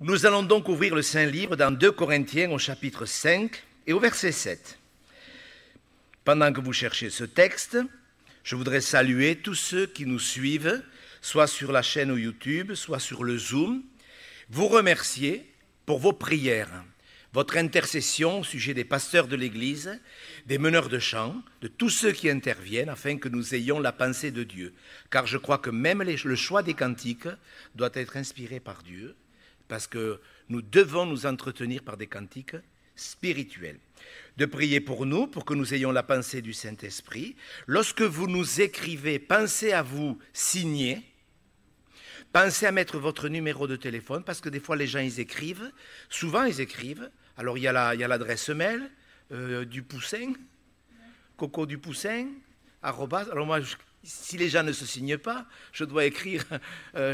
Nous allons donc ouvrir le Saint-Livre dans 2 Corinthiens au chapitre 5 et au verset 7. Pendant que vous cherchez ce texte, je voudrais saluer tous ceux qui nous suivent, soit sur la chaîne YouTube, soit sur le Zoom. Vous remercier pour vos prières, votre intercession au sujet des pasteurs de l'Église, des meneurs de chant, de tous ceux qui interviennent afin que nous ayons la pensée de Dieu. Car je crois que même le choix des cantiques doit être inspiré par Dieu, parce que nous devons nous entretenir par des cantiques spirituels. De prier pour nous, pour que nous ayons la pensée du Saint-Esprit. Lorsque vous nous écrivez, pensez à vous signer. Pensez à mettre votre numéro de téléphone, parce que des fois les gens ils écrivent, souvent ils écrivent. Alors il y a l'adresse mail, Dupoussin, Coco Dupoussin, arrobas. Alors moi, si les gens ne se signent pas, je dois écrire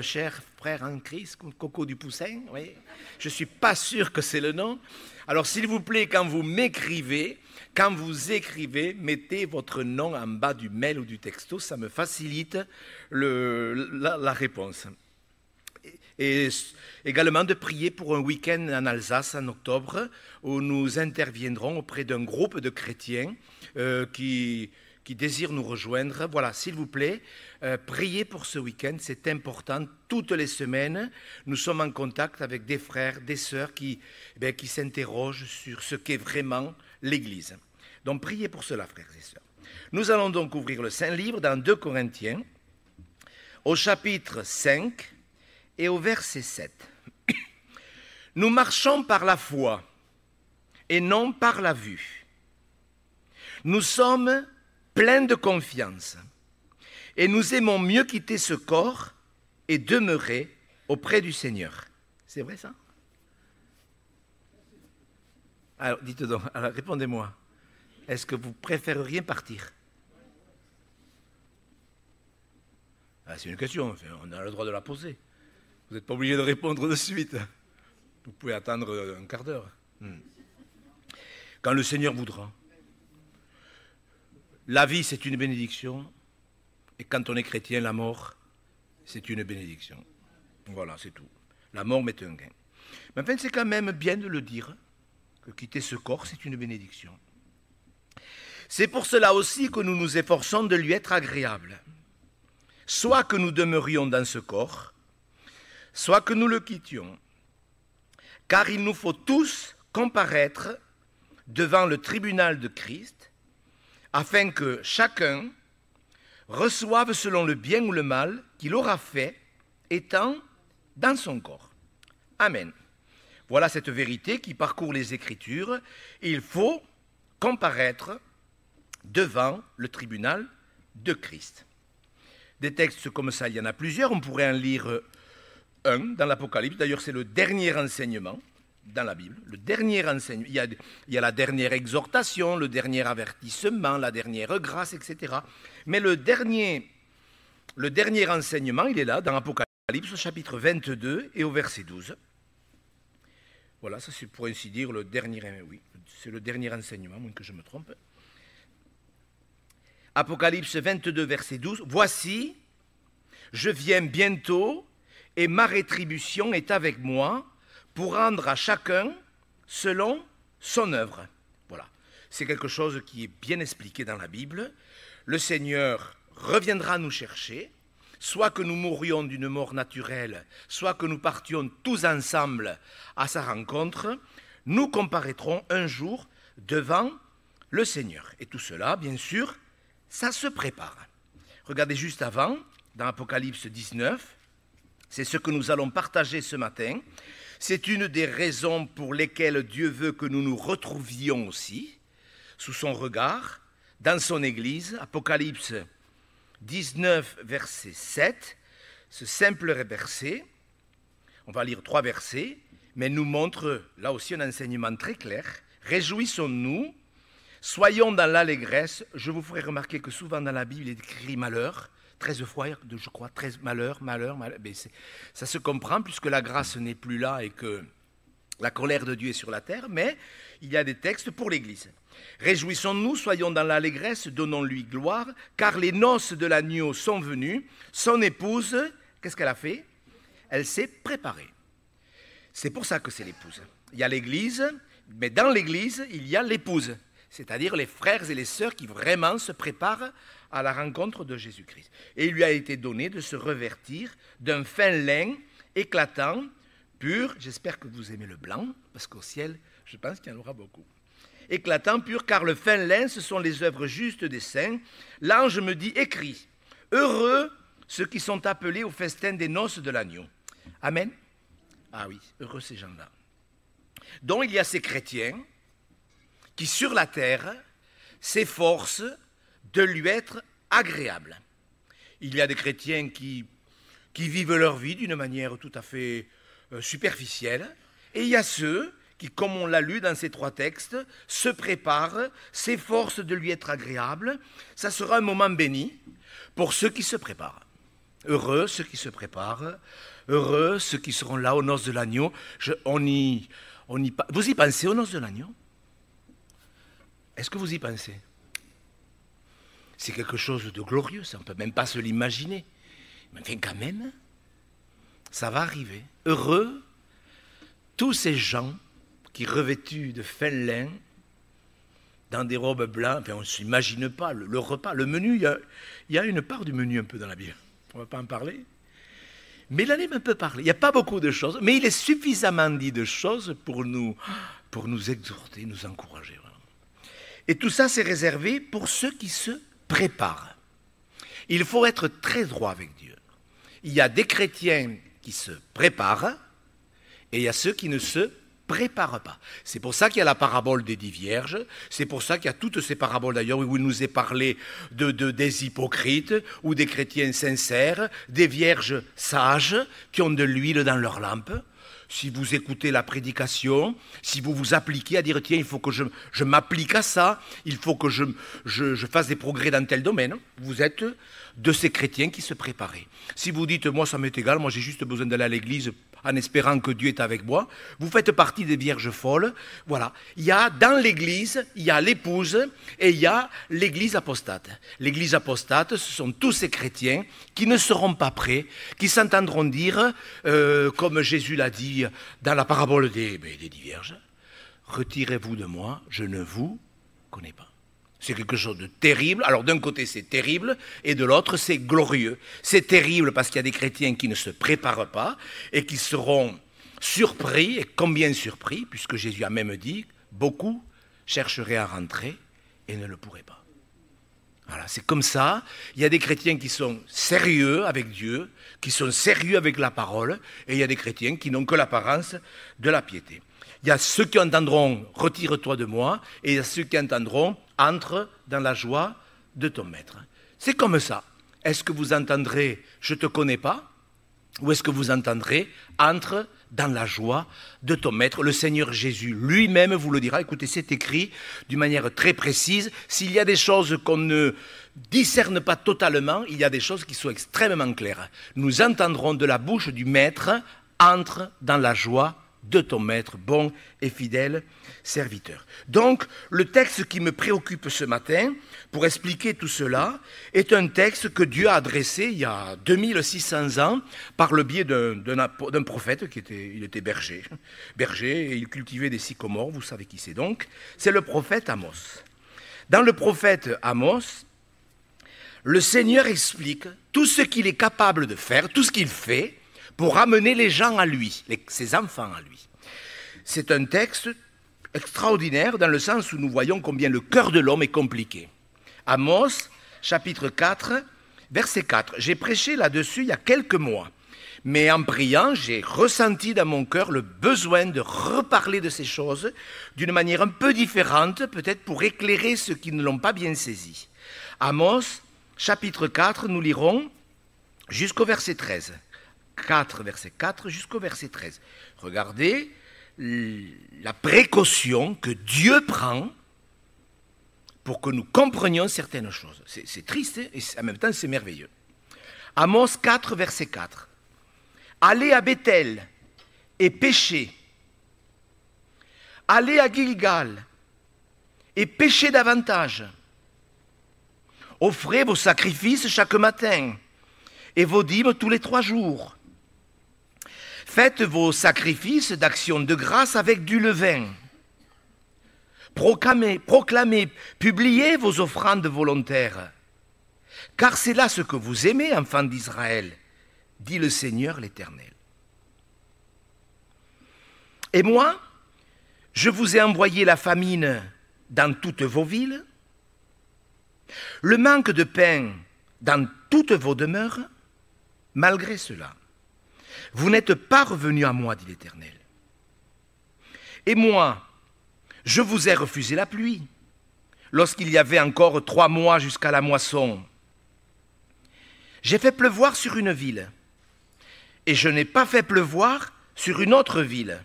cher frère en Christ, Coco Dupoussin. Oui. Je ne suis pas sûr que c'est le nom. Alors s'il vous plaît, quand vous m'écrivez, quand vous écrivez, mettez votre nom en bas du mail ou du texto, ça me facilite la réponse. Et également de prier pour un week-end en Alsace en octobre où nous interviendrons auprès d'un groupe de chrétiens qui désirent nous rejoindre. Voilà, s'il vous plaît, priez pour ce week-end, c'est important. Toutes les semaines, nous sommes en contact avec des frères, des sœurs qui s'interrogent sur ce qu'est vraiment l'Église. Donc priez pour cela, frères et sœurs. Nous allons donc ouvrir le Saint-Livre dans 2 Corinthiens, au chapitre 5 et au verset 7. Nous marchons par la foi et non par la vue. Nous sommes pleins de confiance et nous aimons mieux quitter ce corps et demeurer auprès du Seigneur. C'est vrai ça? Alors dites donc, alors répondez-moi. Est-ce que vous préféreriez partir? C'est une question, on a le droit de la poser. Vous n'êtes pas obligé de répondre de suite. Vous pouvez attendre un quart d'heure. Quand le Seigneur voudra. La vie, c'est une bénédiction. Et quand on est chrétien, la mort, c'est une bénédiction. Voilà, c'est tout. La mort met un gain. Mais enfin, c'est quand même bien de le dire, que quitter ce corps, c'est une bénédiction. C'est pour cela aussi que nous nous efforçons de lui être agréables. Soit que nous demeurions dans ce corps, soit que nous le quittions. Car il nous faut tous comparaître devant le tribunal de Christ, afin que chacun reçoive selon le bien ou le mal qu'il aura fait, étant dans son corps. Amen. Voilà cette vérité qui parcourt les Écritures. Il faut comparaître devant le tribunal de Christ. Des textes comme ça, il y en a plusieurs. On pourrait en lire un dans l'Apocalypse. D'ailleurs, c'est le dernier enseignement dans la Bible. Le dernier enseignement. Il y a la dernière exhortation, le dernier avertissement, la dernière grâce, etc. Mais le dernier enseignement, il est là, dans l'Apocalypse, au chapitre 22 et au verset 12. Voilà, ça c'est pour ainsi dire le dernier, oui, c'est le dernier enseignement, moins que je me trompe. Apocalypse 22, verset 12. « Voici, je viens bientôt, et ma rétribution est avec moi, pour rendre à chacun selon son œuvre. » Voilà, c'est quelque chose qui est bien expliqué dans la Bible. Le Seigneur reviendra nous chercher, soit que nous mourions d'une mort naturelle, soit que nous partions tous ensemble à sa rencontre. Nous comparaîtrons un jour devant le Seigneur. Et tout cela, bien sûr, ça se prépare. Regardez juste avant, dans Apocalypse 19, c'est ce que nous allons partager ce matin. C'est une des raisons pour lesquelles Dieu veut que nous nous retrouvions aussi, sous son regard, dans son Église. Apocalypse 19, verset 7, ce simple verset, on va lire 3 versets, mais nous montre là aussi un enseignement très clair. Réjouissons-nous, soyons dans l'allégresse. Je vous ferai remarquer que souvent dans la Bible, il est écrit malheur, 13 fois, je crois, 13 malheur. Mais ça se comprend puisque la grâce n'est plus là et que la colère de Dieu est sur la terre, mais il y a des textes pour l'Église. Réjouissons-nous, soyons dans l'allégresse, donnons-lui gloire, car les noces de l'agneau sont venues. Son épouse, qu'est-ce qu'elle a fait? Elle s'est préparée. C'est pour ça que c'est l'épouse. Il y a l'Église, mais dans l'Église, il y a l'épouse, c'est-à-dire les frères et les sœurs qui vraiment se préparent à la rencontre de Jésus-Christ. Et il lui a été donné de se revêtir d'un fin lin éclatant, pur, j'espère que vous aimez le blanc, parce qu'au ciel, je pense qu'il y en aura beaucoup. Éclatant, pur, car le fin lin, ce sont les œuvres justes des saints. L'ange me dit, écris, heureux ceux qui sont appelés au festin des noces de l'agneau. Amen. Ah oui, heureux ces gens-là. Donc il y a ces chrétiens qui, sur la terre, s'efforcent de lui être agréables. Il y a des chrétiens qui vivent leur vie d'une manière tout à fait superficielle, et il y a ceux qui, comme on l'a lu dans ces 3 textes, se préparent, s'efforcent de lui être agréables. Ça sera un moment béni pour ceux qui se préparent. Heureux ceux qui se préparent, heureux ceux qui seront là aux noces de l'agneau. Vous y pensez aux noces de l'agneau? Est-ce que vous y pensez? C'est quelque chose de glorieux, ça, on ne peut même pas se l'imaginer. Mais enfin, quand même, ça va arriver. Heureux tous ces gens qui, revêtus de fin lin, dans des robes blanches, enfin, on ne s'imagine pas le repas, le menu, il y a une part du menu un peu dans la Bible. On ne va pas en parler. Mais il en est un peu parlé. Il n'y a pas beaucoup de choses, mais il est suffisamment dit de choses pour nous exhorter, nous encourager. Voilà. Et tout ça, c'est réservé pour ceux qui se préparent. Il faut être très droit avec Dieu. Il y a des chrétiens qui se préparent et il y a ceux qui ne se préparent pas. C'est pour ça qu'il y a la parabole des 10 vierges, c'est pour ça qu'il y a toutes ces paraboles d'ailleurs où il nous est parlé des hypocrites ou des chrétiens sincères, des vierges sages qui ont de l'huile dans leur lampe. Si vous écoutez la prédication, si vous vous appliquez à dire tiens, il faut que je m'applique à ça, il faut que je fasse des progrès dans tel domaine, vous êtes de ces chrétiens qui se préparaient. Si vous dites moi ça m'est égal, moi j'ai juste besoin d'aller à l'église en espérant que Dieu est avec moi, vous faites partie des vierges folles. Voilà. Il y a dans l'église, il y a l'épouse et il y a l'église apostate. L'église apostate, ce sont tous ces chrétiens qui ne seront pas prêts, qui s'entendront dire, comme Jésus l'a dit dans la parabole des 10 vierges, retirez-vous de moi, je ne vous connais pas. C'est quelque chose de terrible. Alors d'un côté c'est terrible et de l'autre c'est glorieux. C'est terrible parce qu'il y a des chrétiens qui ne se préparent pas et qui seront surpris, et combien surpris, puisque Jésus a même dit, beaucoup chercheraient à rentrer et ne le pourraient pas. Voilà, c'est comme ça. Il y a des chrétiens qui sont sérieux avec Dieu, qui sont sérieux avec la parole, et il y a des chrétiens qui n'ont que l'apparence de la piété. Il y a ceux qui entendront « retire-toi de moi » et il y a ceux qui entendront « entre dans la joie de ton maître ». C'est comme ça. Est-ce que vous entendrez « je ne te connais pas » ou est-ce que vous entendrez « entre dans la joie de ton maître ». Le Seigneur Jésus lui-même vous le dira. Écoutez, c'est écrit d'une manière très précise. S'il y a des choses qu'on ne discerne pas totalement, il y a des choses qui sont extrêmement claires. Nous entendrons de la bouche du maître « entre dans la joie de ton maître, bon et fidèle serviteur ». Donc, le texte qui me préoccupe ce matin, pour expliquer tout cela, est un texte que Dieu a adressé il y a 2600 ans par le biais d'un prophète il était berger, et il cultivait des sycomores, vous savez qui c'est donc, c'est le prophète Amos. Dans le prophète Amos, le Seigneur explique tout ce qu'il est capable de faire, tout ce qu'il fait, pour amener les gens à lui, ses enfants à lui. C'est un texte extraordinaire dans le sens où nous voyons combien le cœur de l'homme est compliqué. Amos, chapitre 4, verset 4. J'ai prêché là-dessus il y a quelques mois, mais en priant, j'ai ressenti dans mon cœur le besoin de reparler de ces choses d'une manière un peu différente, peut-être pour éclairer ceux qui ne l'ont pas bien saisi. Amos, chapitre 4, nous lirons jusqu'au verset 13. 4, verset 4 jusqu'au verset 13. Regardez la précaution que Dieu prend pour que nous comprenions certaines choses. C'est triste et en même temps c'est merveilleux. Amos 4, verset 4. Allez à Bethel et péchez. Allez à Gilgal et péchez davantage. Offrez vos sacrifices chaque matin et vos dîmes tous les 3 jours. Faites vos sacrifices d'action de grâce avec du levain. Proclamez, publiez vos offrandes volontaires. Car c'est là ce que vous aimez, enfants d'Israël, dit le Seigneur l'Éternel. Et moi, je vous ai envoyé la famine dans toutes vos villes, le manque de pain dans toutes vos demeures. Malgré cela, vous n'êtes pas revenus à moi, dit l'Éternel. Et moi, je vous ai refusé la pluie, lorsqu'il y avait encore 3 mois jusqu'à la moisson. J'ai fait pleuvoir sur une ville, et je n'ai pas fait pleuvoir sur une autre ville.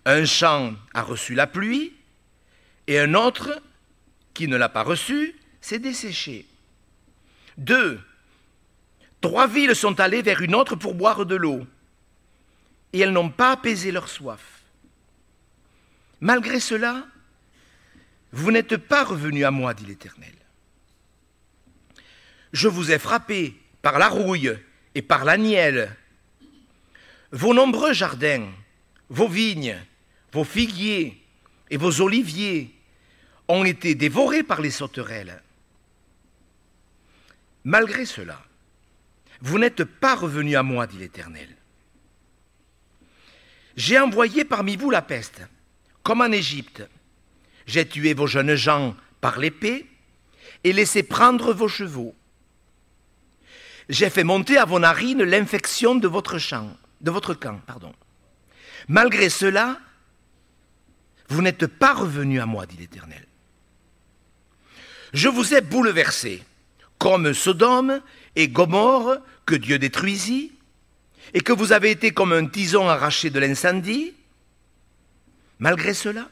Un champ a reçu la pluie, et un autre, qui ne l'a pas reçue, s'est desséché. 2, 3 villes sont allées vers une autre pour boire de l'eau, et elles n'ont pas apaisé leur soif. Malgré cela, vous n'êtes pas revenus à moi, dit l'Éternel. Je vous ai frappé par la rouille et par la nielle. Vos nombreux jardins, vos vignes, vos figuiers et vos oliviers ont été dévorés par les sauterelles. Malgré cela, vous n'êtes pas revenus à moi, dit l'Éternel. J'ai envoyé parmi vous la peste, comme en Égypte. J'ai tué vos jeunes gens par l'épée et laissé prendre vos chevaux. J'ai fait monter à vos narines l'infection de votre camp. Malgré cela, vous n'êtes pas revenus à moi, dit l'Éternel. Je vous ai bouleversés, comme Sodome et Gomorrhe que Dieu détruisit, et que vous avez été comme un tison arraché de l'incendie. Malgré cela,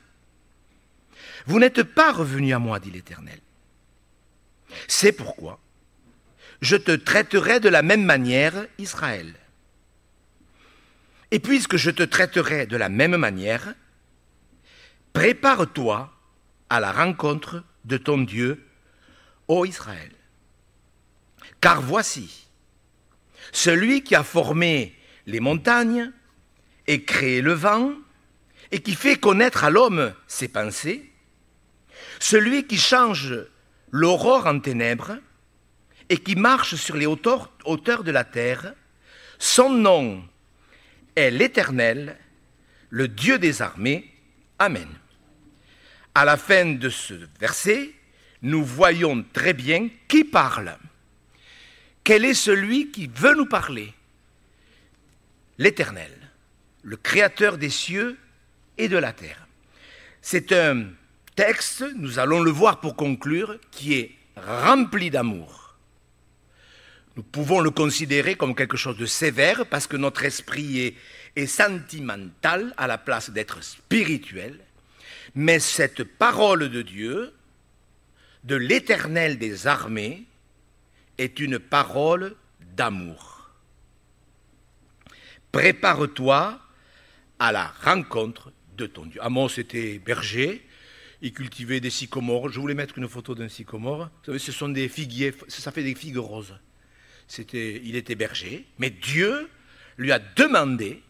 vous n'êtes pas revenus à moi, dit l'Éternel. C'est pourquoi je te traiterai de la même manière, Israël. Et puisque je te traiterai de la même manière, prépare-toi à la rencontre de ton Dieu, ô Israël. Car voici, celui qui a formé les montagnes et créé le vent, et qui fait connaître à l'homme ses pensées, celui qui change l'aurore en ténèbres et qui marche sur les hauteurs de la terre, son nom est l'Éternel, le Dieu des armées. Amen. À la fin de ce verset, nous voyons très bien qui parle. Quel est celui qui veut nous parler? L'Éternel, le Créateur des cieux et de la terre. C'est un texte, nous allons le voir pour conclure, qui est rempli d'amour. Nous pouvons le considérer comme quelque chose de sévère parce que notre esprit est sentimental à la place d'être spirituel, mais cette parole de Dieu, de l'Éternel des armées, est une parole d'amour. Prépare-toi à la rencontre de ton Dieu. Amos était berger, il cultivait des sycomores. Je voulais mettre une photo d'un sycomore. Vous savez, ce sont des figuiers, ça fait des figues roses. Il était berger, mais Dieu lui a demandé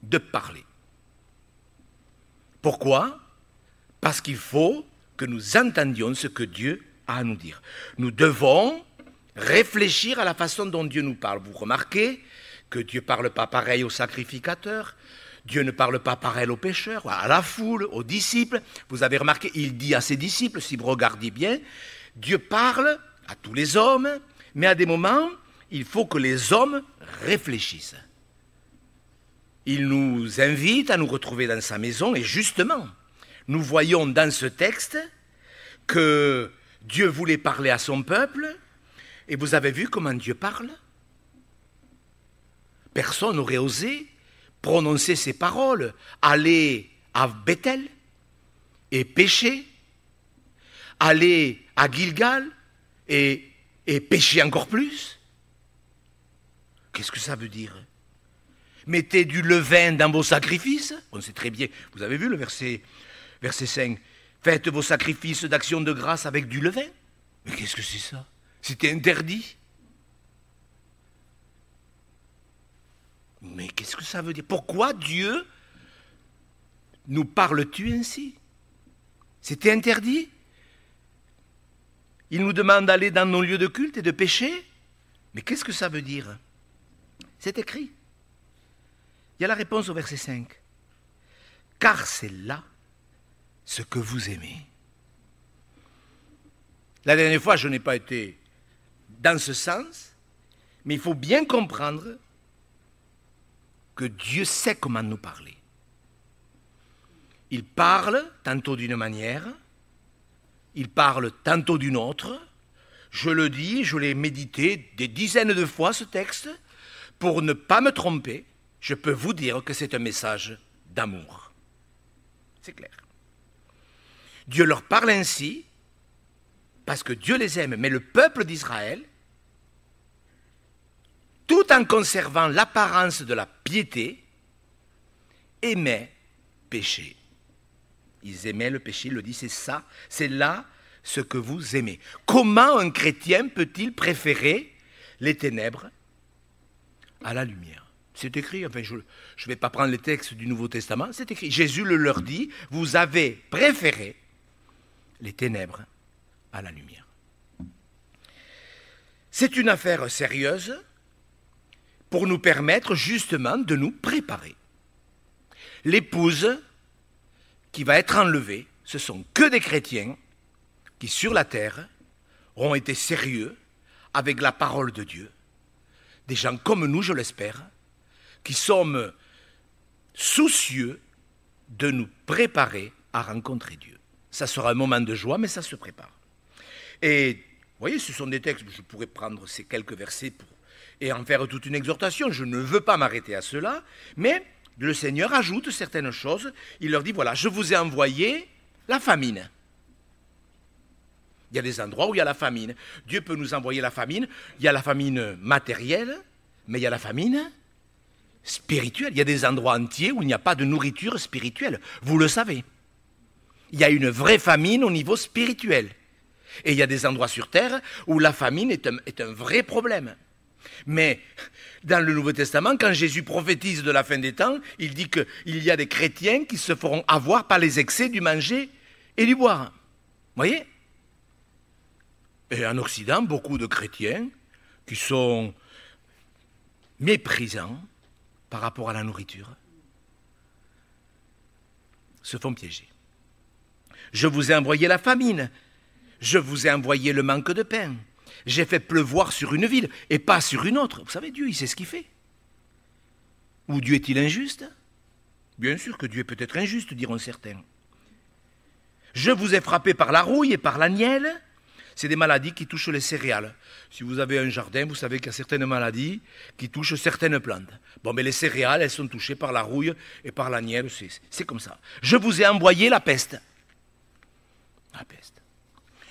de parler. Pourquoi? Parce qu'il faut que nous entendions ce que Dieu a à nous dire. Nous devons réfléchir à la façon dont Dieu nous parle. Vous remarquez que Dieu ne parle pas pareil aux sacrificateurs, Dieu ne parle pas pareil aux pécheurs, à la foule, aux disciples. Vous avez remarqué, il dit à ses disciples, si vous regardez bien, Dieu parle à tous les hommes, mais à des moments, il faut que les hommes réfléchissent. Il nous invite à nous retrouver dans sa maison, et justement, nous voyons dans ce texte que Dieu voulait parler à son peuple, et vous avez vu comment Dieu parle? Personne n'aurait osé prononcer ces paroles, aller à Bethel et pécher, aller à Gilgal et pécher encore plus. Qu'est-ce que ça veut dire? Mettez du levain dans vos sacrifices. On sait très bien, vous avez vu le verset 5, faites vos sacrifices d'action de grâce avec du levain. Mais qu'est-ce que c'est ça? C'était interdit. Mais qu'est-ce que ça veut dire? Pourquoi Dieu nous parle-tu ainsi? C'était interdit? Il nous demande d'aller dans nos lieux de culte et de pécher? Mais qu'est-ce que ça veut dire? C'est écrit. Il y a la réponse au verset 5. Car c'est là ce que vous aimez. La dernière fois, je n'ai pas été dans ce sens, mais il faut bien comprendre que Dieu sait comment nous parler. Il parle tantôt d'une manière, il parle tantôt d'une autre. Je le dis, je l'ai médité des dizaines de fois ce texte. Pour ne pas me tromper, je peux vous dire que c'est un message d'amour. C'est clair. Dieu leur parle ainsi parce que Dieu les aime. Mais le peuple d'Israël, tout en conservant l'apparence de la piété, aimait pécher. Ils aimaient le péché, il le dit, c'est ça, c'est là ce que vous aimez. Comment un chrétien peut-il préférer les ténèbres à la lumière? C'est écrit, enfin je ne vais pas prendre les textes du Nouveau Testament, c'est écrit. Jésus le leur dit, vous avez préféré les ténèbres à la lumière. C'est une affaire sérieuse pour nous permettre justement de nous préparer. L'épouse qui va être enlevée, ce sont que des chrétiens qui, sur la terre, auront été sérieux avec la parole de Dieu. Des gens comme nous, je l'espère, qui sommes soucieux de nous préparer à rencontrer Dieu. Ça sera un moment de joie, mais ça se prépare. Et, vous voyez, ce sont des textes, je pourrais prendre ces quelques versets et en faire toute une exhortation. Je ne veux pas m'arrêter à cela, mais le Seigneur ajoute certaines choses. Il leur dit, voilà, je vous ai envoyé la famine. Il y a des endroits où il y a la famine. Dieu peut nous envoyer la famine. Il y a la famine matérielle, mais il y a la famine spirituelle. Il y a des endroits entiers où il n'y a pas de nourriture spirituelle. Vous le savez. Il y a une vraie famine au niveau spirituel. Et il y a des endroits sur terre où la famine est un vrai problème. Mais dans le Nouveau Testament, quand Jésus prophétise de la fin des temps, il dit qu'il y a des chrétiens qui se feront avoir par les excès du manger et du boire. Vous voyez? Et en Occident, beaucoup de chrétiens qui sont méprisants par rapport à la nourriture se font piéger. Je vous ai envoyé la famine, je vous ai envoyé le manque de pain. J'ai fait pleuvoir sur une ville et pas sur une autre. Vous savez, Dieu, il sait ce qu'il fait. Ou Dieu est-il injuste? Bien sûr que Dieu est peut-être injuste, diront certains. Je vous ai frappé par la rouille et par la nielle. C'est des maladies qui touchent les céréales. Si vous avez un jardin, vous savez qu'il y a certaines maladies qui touchent certaines plantes. Bon, mais les céréales, elles sont touchées par la rouille et par la nielle, c'est comme ça. Je vous ai envoyé la peste. La peste.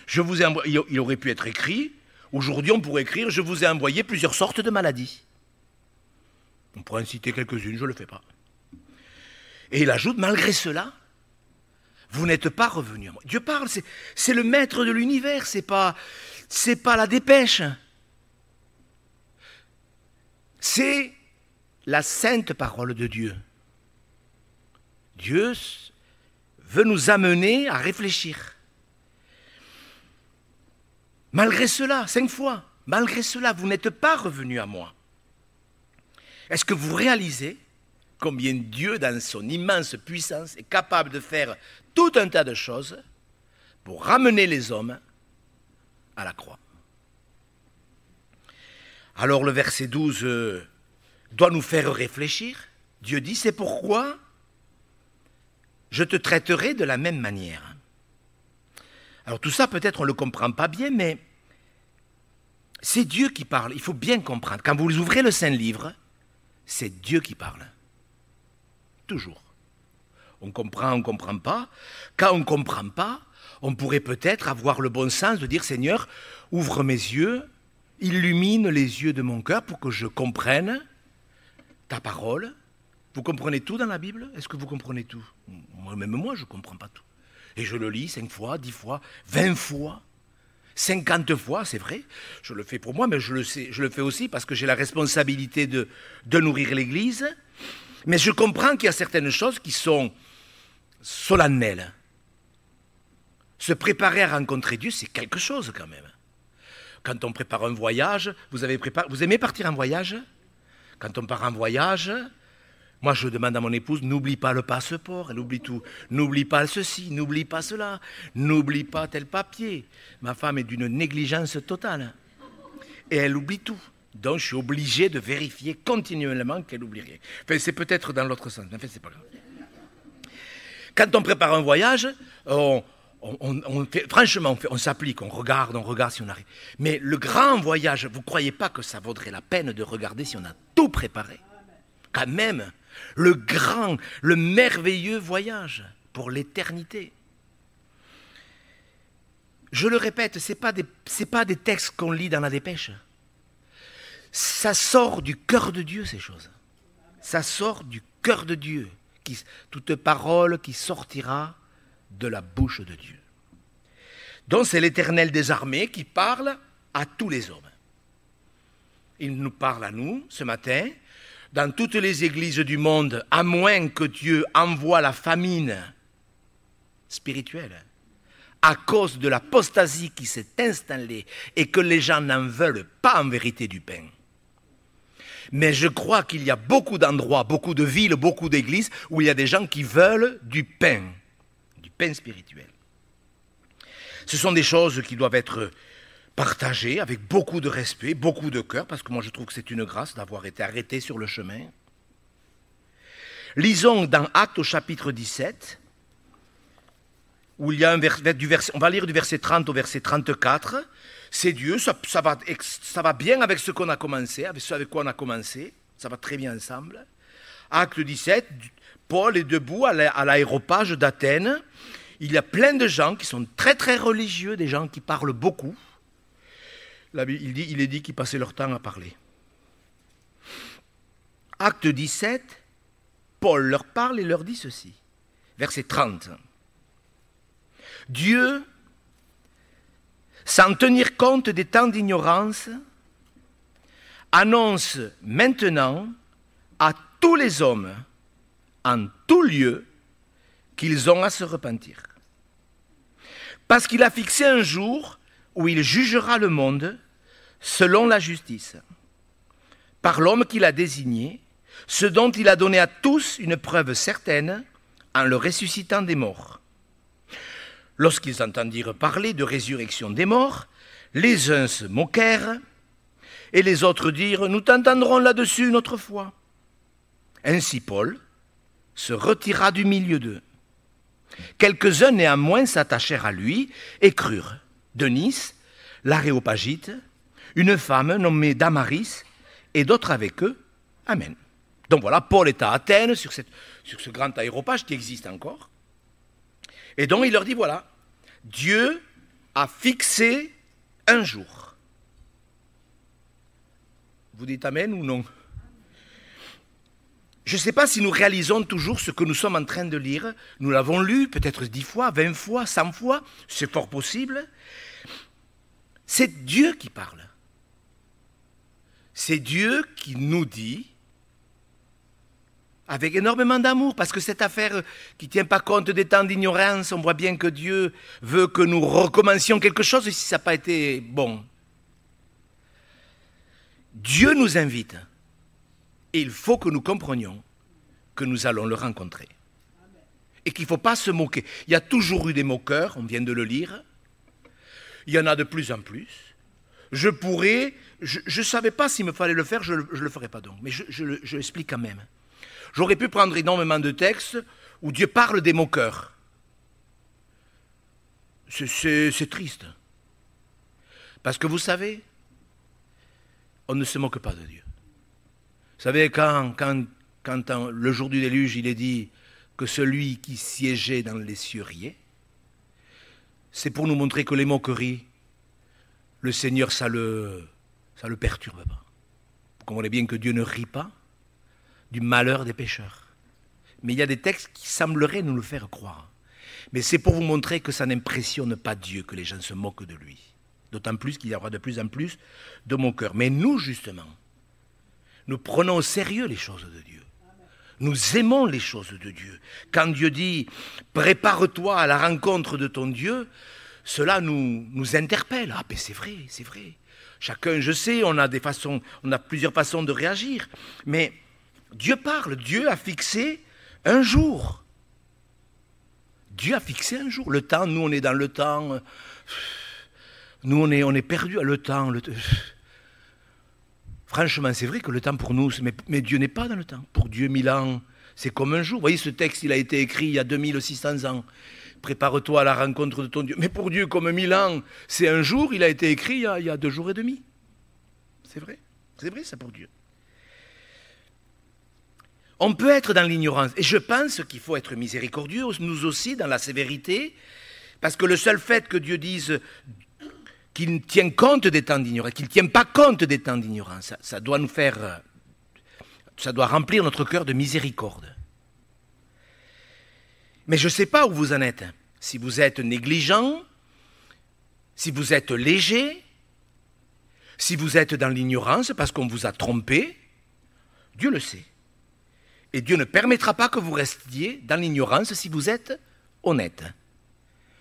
Je vous ai envoyé, il aurait pu être écrit, aujourd'hui on pourrait écrire, je vous ai envoyé plusieurs sortes de maladies. On pourrait en citer quelques-unes, je ne le fais pas. Et il ajoute, malgré cela, vous n'êtes pas revenu à moi. Dieu parle, c'est le maître de l'univers, c'est pas la dépêche. C'est la sainte parole de Dieu. Dieu veut nous amener à réfléchir. Malgré cela, 5 fois, malgré cela, vous n'êtes pas revenu à moi. Est-ce que vous réalisez combien Dieu, dans son immense puissance, est capable de faire tout un tas de choses pour ramener les hommes à la croix? Alors le verset 12 doit nous faire réfléchir. Dieu dit, c'est pourquoi je te traiterai de la même manière. Alors tout ça, peut-être on ne le comprend pas bien, mais c'est Dieu qui parle. Il faut bien comprendre. Quand vous ouvrez le Saint-Livre, c'est Dieu qui parle. Toujours. On comprend, on ne comprend pas. Quand on ne comprend pas, on pourrait peut-être avoir le bon sens de dire, Seigneur, ouvre mes yeux, illumine les yeux de mon cœur pour que je comprenne ta parole. Vous comprenez tout dans la Bible? Est-ce que vous comprenez tout? Même moi, je ne comprends pas tout. Et je le lis 5 fois, 10 fois, 20 fois. 50 fois, c'est vrai, je le fais pour moi, mais je le fais aussi parce que j'ai la responsabilité de nourrir l'Église. Mais je comprends qu'il y a certaines choses qui sont solennelles. Se préparer à rencontrer Dieu, c'est quelque chose quand même. Quand on prépare un voyage, vous aimez partir en voyage? Quand on part en voyage, moi je demande à mon épouse, n'oublie pas le passeport, elle oublie tout. N'oublie pas ceci, n'oublie pas cela, n'oublie pas tel papier. Ma femme est d'une négligence totale. Et elle oublie tout. Donc je suis obligé de vérifier continuellement qu'elle n'oublie rien. Enfin, c'est peut-être dans l'autre sens, mais en fait, c'est pas grave. Quand on prépare un voyage, franchement, on s'applique, on regarde si on arrive. Mais le grand voyage, vous ne croyez pas que ça vaudrait la peine de regarder si on a tout préparé? Quand même, le grand, le merveilleux voyage pour l'éternité. Je le répète, ce n'est pas des textes qu'on lit dans la dépêche. Ça sort du cœur de Dieu, ces choses. Ça sort du cœur de Dieu. Toute parole qui sortira de la bouche de Dieu. Donc c'est l'Éternel des armées qui parle à tous les hommes. Il nous parle à nous ce matin. Dans toutes les églises du monde, à moins que Dieu envoie la famine spirituelle, à cause de l'apostasie qui s'est installée et que les gens n'en veulent pas en vérité du pain. Mais je crois qu'il y a beaucoup d'endroits, beaucoup de villes, beaucoup d'églises où il y a des gens qui veulent du pain spirituel. Ce sont des choses qui doivent être partagées avec beaucoup de respect, beaucoup de cœur, parce que moi je trouve que c'est une grâce d'avoir été arrêté sur le chemin. Lisons dans Actes au chapitre 17, où il y a on va lire du verset 30 au verset 34. C'est Dieu, ça va bien avec ce qu'on a commencé, avec ce avec quoi on a commencé, ça va très bien ensemble. Acte 17, Paul est debout à l'aéropage d'Athènes. Il y a plein de gens qui sont très très religieux, des gens qui parlent beaucoup. Il est dit qu'ils passaient leur temps à parler. Acte 17, Paul leur parle et leur dit ceci. Verset 30. Dieu, sans tenir compte des temps d'ignorance, annonce maintenant à tous les hommes, en tout lieu, qu'ils ont à se repentir. Parce qu'il a fixé un jour où il jugera le monde selon la justice, par l'homme qu'il a désigné, ce dont il a donné à tous une preuve certaine en le ressuscitant des morts. Lorsqu'ils entendirent parler de résurrection des morts, les uns se moquèrent et les autres dirent « Nous t'entendrons là-dessus une autre fois ». Ainsi Paul se retira du milieu d'eux. Quelques-uns néanmoins s'attachèrent à lui et crurent. Denis, l'Aréopagite, une femme nommée Damaris et d'autres avec eux. Amen. Donc voilà, Paul est à Athènes sur ce grand aéropage qui existe encore. Et donc il leur dit voilà, Dieu a fixé un jour. Vous dites Amen ou non? Je ne sais pas si nous réalisons toujours ce que nous sommes en train de lire. Nous l'avons lu peut-être 10 fois, 20 fois, 100 fois. C'est fort possible. C'est Dieu qui parle. C'est Dieu qui nous dit, avec énormément d'amour, parce que cette affaire qui ne tient pas compte des temps d'ignorance, on voit bien que Dieu veut que nous recommencions quelque chose si ça n'a pas été bon. Dieu nous invite. Et il faut que nous comprenions que nous allons le rencontrer. Et qu'il ne faut pas se moquer. Il y a toujours eu des moqueurs, on vient de le lire. Il y en a de plus en plus. Je ne savais pas s'il me fallait le faire, je ne le ferai pas donc. Mais je l'explique quand même. J'aurais pu prendre énormément de textes où Dieu parle des moqueurs. C'est triste. Parce que vous savez, on ne se moque pas de Dieu. Vous savez, quand le jour du déluge, il est dit que celui qui siégeait dans les cieux riait, c'est pour nous montrer que les moqueries, le Seigneur, ça le perturbe pas. Vous comprenez bien que Dieu ne rit pas du malheur des pécheurs. Mais il y a des textes qui sembleraient nous le faire croire. Mais c'est pour vous montrer que ça n'impressionne pas Dieu que les gens se moquent de lui. D'autant plus qu'il y aura de plus en plus de moqueurs. Mais nous, justement, nous prenons au sérieux les choses de Dieu. Nous aimons les choses de Dieu. Quand Dieu dit « prépare-toi à la rencontre de ton Dieu », cela nous interpelle. Ah ben c'est vrai, c'est vrai. Chacun, je sais, on a plusieurs façons de réagir. Mais Dieu parle, Dieu a fixé un jour. Dieu a fixé un jour. Le temps, nous on est dans le temps. Nous on est perdu à le temps. Franchement, c'est vrai que le temps pour nous, mais Dieu n'est pas dans le temps. Pour Dieu, 1000 ans, c'est comme un jour. Vous voyez, ce texte, il a été écrit il y a 2600 ans. Prépare-toi à la rencontre de ton Dieu. Mais pour Dieu, comme 1000 ans, c'est un jour, il a été écrit il y a 2 jours et demi. C'est vrai ça pour Dieu. On peut être dans l'ignorance. Et je pense qu'il faut être miséricordieux, nous aussi, dans la sévérité, parce que le seul fait que Dieu dise qu'il tient compte des temps d'ignorance, qu'il ne tient pas compte des temps d'ignorance, ça doit nous faire, ça doit remplir notre cœur de miséricorde. Mais je ne sais pas où vous en êtes. Si vous êtes négligent, si vous êtes léger, si vous êtes dans l'ignorance parce qu'on vous a trompé, Dieu le sait. Et Dieu ne permettra pas que vous restiez dans l'ignorance si vous êtes honnête.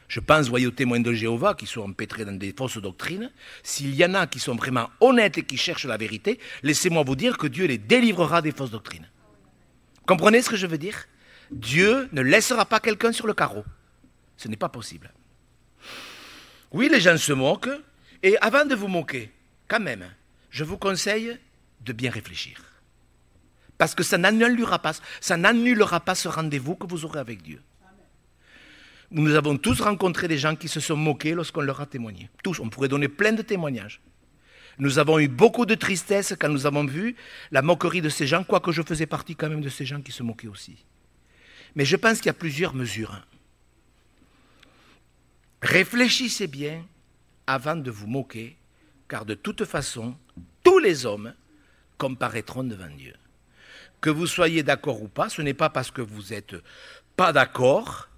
Je pense, voyez, aux témoins de Jéhovah qui sont empêtrés dans des fausses doctrines. S'il y en a qui sont vraiment honnêtes et qui cherchent la vérité, laissez-moi vous dire que Dieu les délivrera des fausses doctrines. Comprenez ce que je veux dire ? Dieu ne laissera pas quelqu'un sur le carreau. Ce n'est pas possible. Oui, les gens se moquent. Et avant de vous moquer, quand même, je vous conseille de bien réfléchir. Parce que ça n'annulera pas ce rendez-vous que vous aurez avec Dieu. Nous avons tous rencontré des gens qui se sont moqués lorsqu'on leur a témoigné. Tous, on pourrait donner plein de témoignages. Nous avons eu beaucoup de tristesse quand nous avons vu la moquerie de ces gens, quoique je faisais partie quand même de ces gens qui se moquaient aussi. Mais je pense qu'il y a plusieurs mesures. Réfléchissez bien avant de vous moquer, car de toute façon, tous les hommes comparaîtront devant Dieu. Que vous soyez d'accord ou pas, ce n'est pas parce que vous n'êtes pas d'accord,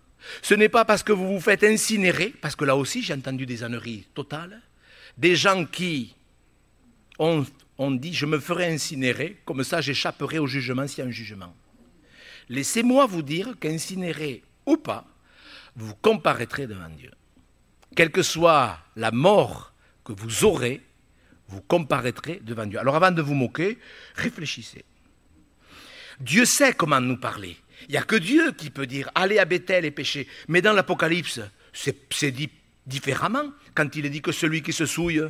ce n'est pas parce que vous vous faites incinérer, parce que là aussi j'ai entendu des âneries totales, des gens qui ont dit « je me ferai incinérer, comme ça j'échapperai au jugement s'il y a un jugement ». Laissez-moi vous dire qu'incinérer ou pas, vous comparaîtrez devant Dieu. Quelle que soit la mort que vous aurez, vous comparaîtrez devant Dieu. Alors avant de vous moquer, réfléchissez. Dieu sait comment nous parler. Il n'y a que Dieu qui peut dire « allez à Bethel et péchez ». Mais dans l'Apocalypse, c'est dit différemment. Quand il est dit que celui qui se souille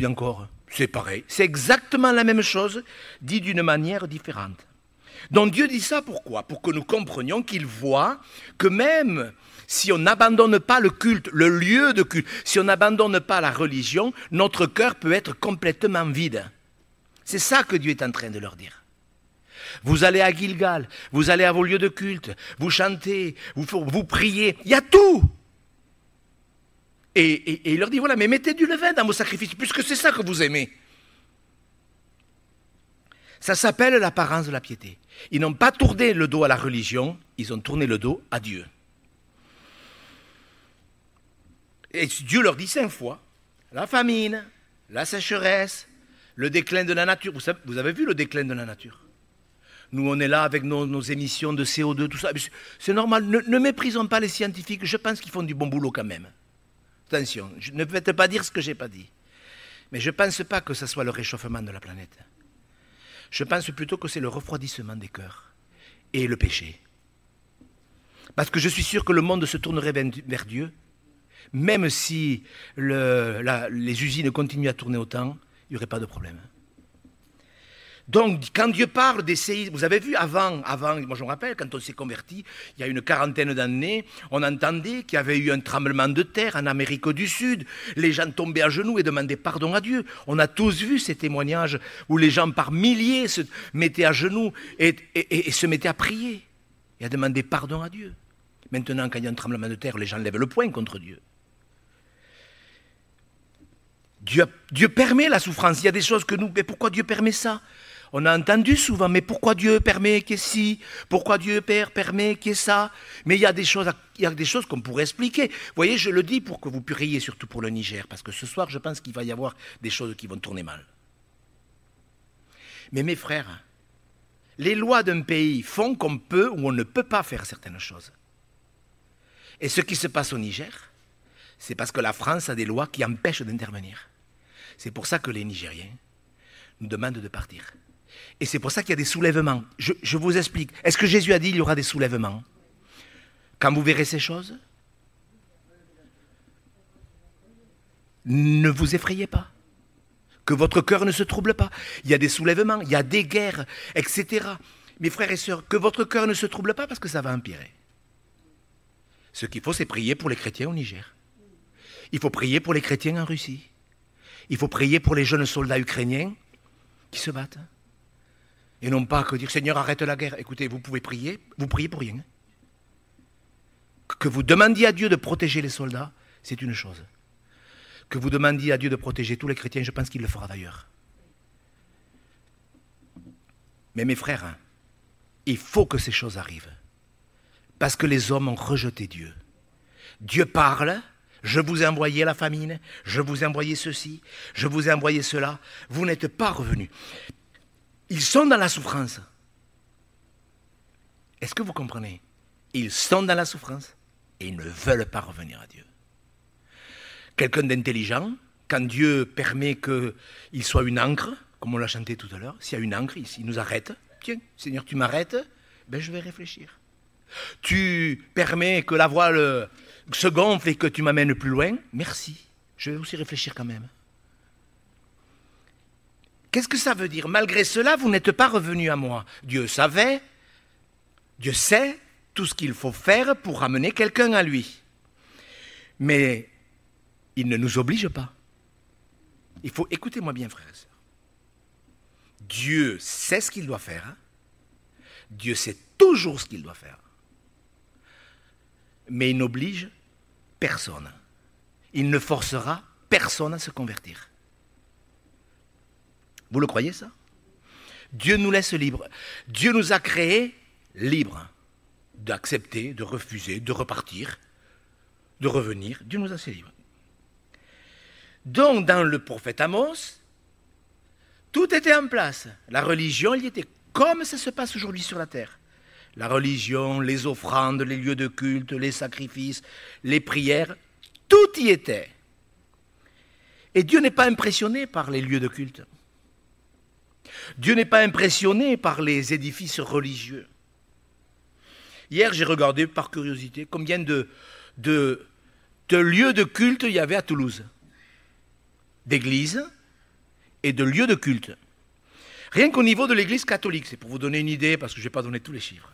encore. C'est pareil. C'est exactement la même chose, dit d'une manière différente. Donc Dieu dit ça pourquoi ? Pour que nous comprenions qu'il voit que même si on n'abandonne pas le culte, le lieu de culte, si on n'abandonne pas la religion, notre cœur peut être complètement vide. C'est ça que Dieu est en train de leur dire. Vous allez à Gilgal, vous allez à vos lieux de culte, vous chantez, vous priez, il y a tout. Et il leur dit, voilà, mais mettez du levain dans vos sacrifices, puisque c'est ça que vous aimez. Ça s'appelle l'apparence de la piété. Ils n'ont pas tourné le dos à la religion, ils ont tourné le dos à Dieu. Et Dieu leur dit 5 fois, la famine, la sécheresse, le déclin de la nature. Vous avez vu le déclin de la nature ? Nous, on est là avec nos émissions de CO2, tout ça. C'est normal, ne méprisons pas les scientifiques, je pense qu'ils font du bon boulot quand même. Attention, ne faites pas dire ce que je n'ai pas dit. Mais je ne pense pas que ce soit le réchauffement de la planète. Je pense plutôt que c'est le refroidissement des cœurs et le péché. Parce que je suis sûr que le monde se tournerait vers Dieu, même si les usines continuent à tourner autant, il n'y aurait pas de problème. Donc, quand Dieu parle des séismes, vous avez vu avant, moi je me rappelle, quand on s'est converti, il y a une 40aine d'années, on entendait qu'il y avait eu un tremblement de terre en Amérique du Sud, les gens tombaient à genoux et demandaient pardon à Dieu. On a tous vu ces témoignages où les gens par milliers se mettaient à genoux et se mettaient à prier et à demander pardon à Dieu. Maintenant, quand il y a un tremblement de terre, les gens lèvent le poing contre Dieu. Dieu permet la souffrance, il y a des choses que nous... Mais pourquoi Dieu permet ça ? On a entendu souvent, mais pourquoi Dieu permet qu'il y ait ci? Pourquoi Dieu permet qu'il y ait ça? Mais il y a des choses qu'on pourrait expliquer. Vous voyez, je le dis pour que vous priez surtout pour le Niger, parce que ce soir, je pense qu'il va y avoir des choses qui vont tourner mal. Mais mes frères, les lois d'un pays font qu'on peut ou on ne peut pas faire certaines choses. Et ce qui se passe au Niger, c'est parce que la France a des lois qui empêchent d'intervenir. C'est pour ça que les Nigériens nous demandent de partir. Et c'est pour ça qu'il y a des soulèvements. Je vous explique. Est-ce que Jésus a dit qu'il y aura des soulèvements? Quand vous verrez ces choses, ne vous effrayez pas. Que votre cœur ne se trouble pas. Il y a des soulèvements, il y a des guerres, etc. Mes frères et sœurs, que votre cœur ne se trouble pas parce que ça va empirer. Ce qu'il faut, c'est prier pour les chrétiens au Niger. Il faut prier pour les chrétiens en Russie. Il faut prier pour les jeunes soldats ukrainiens qui se battent. Et non pas que dire, Seigneur, arrête la guerre. Écoutez, vous pouvez prier, vous priez pour rien. Que vous demandiez à Dieu de protéger les soldats, c'est une chose. Que vous demandiez à Dieu de protéger tous les chrétiens, je pense qu'il le fera d'ailleurs. Mais mes frères, il faut que ces choses arrivent. Parce que les hommes ont rejeté Dieu. Dieu parle, je vous ai envoyé la famine, je vous ai envoyé ceci, je vous ai envoyé cela, vous n'êtes pas revenus. Ils sont dans la souffrance. Est-ce que vous comprenez? Ils sont dans la souffrance et ils ne veulent pas revenir à Dieu. Quelqu'un d'intelligent, quand Dieu permet qu'il soit une ancre, comme on l'a chanté tout à l'heure, s'il y a une ancre, il nous arrête. Tiens, Seigneur, tu m'arrêtes, ben je vais réfléchir. Tu permets que la voile se gonfle et que tu m'amènes plus loin, merci. Je vais aussi réfléchir quand même. Qu'est-ce que ça veut dire? Malgré cela, vous n'êtes pas revenus à moi. Dieu savait, Dieu sait tout ce qu'il faut faire pour ramener quelqu'un à lui. Mais il ne nous oblige pas. Il faut, écoutez-moi bien, frères et sœurs. Dieu sait ce qu'il doit faire. Dieu sait toujours ce qu'il doit faire. Mais il n'oblige personne. Il ne forcera personne à se convertir. Vous le croyez, ça? Dieu nous laisse libres. Dieu nous a créés libres d'accepter, de refuser, de repartir, de revenir. Dieu nous a fait libres. Donc, dans le prophète Amos, tout était en place. La religion, il y était comme ça se passe aujourd'hui sur la terre. La religion, les offrandes, les lieux de culte, les sacrifices, les prières, tout y était. Et Dieu n'est pas impressionné par les lieux de culte. Dieu n'est pas impressionné par les édifices religieux. Hier, j'ai regardé par curiosité combien de lieux de culte il y avait à Toulouse. D'églises et de lieux de culte. Rien qu'au niveau de l'église catholique, c'est pour vous donner une idée, parce que je ne vais pas donner tous les chiffres.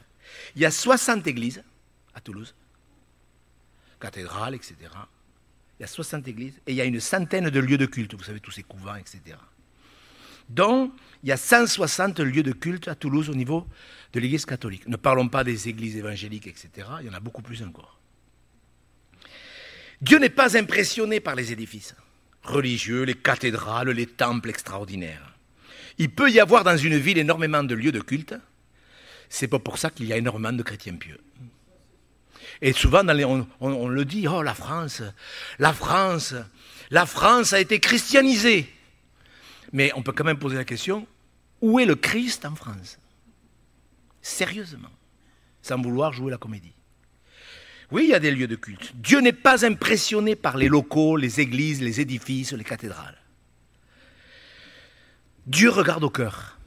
Il y a 60 églises à Toulouse, cathédrales, etc. Il y a 60 églises et il y a une centaine de lieux de culte, vous savez, tous ces couvents, etc. Donc, il y a 160 lieux de culte à Toulouse au niveau de l'église catholique. Ne parlons pas des églises évangéliques, etc. Il y en a beaucoup plus encore. Dieu n'est pas impressionné par les édifices religieux, les cathédrales, les temples extraordinaires. Il peut y avoir dans une ville énormément de lieux de culte. C'est pas pour ça qu'il y a énormément de chrétiens pieux. Et souvent, on le dit, oh la France a été christianisée. Mais on peut quand même poser la question, où est le Christ en France? Sérieusement, sans vouloir jouer la comédie. Oui, il y a des lieux de culte. Dieu n'est pas impressionné par les locaux, les églises, les édifices, les cathédrales. Dieu regarde au cœur.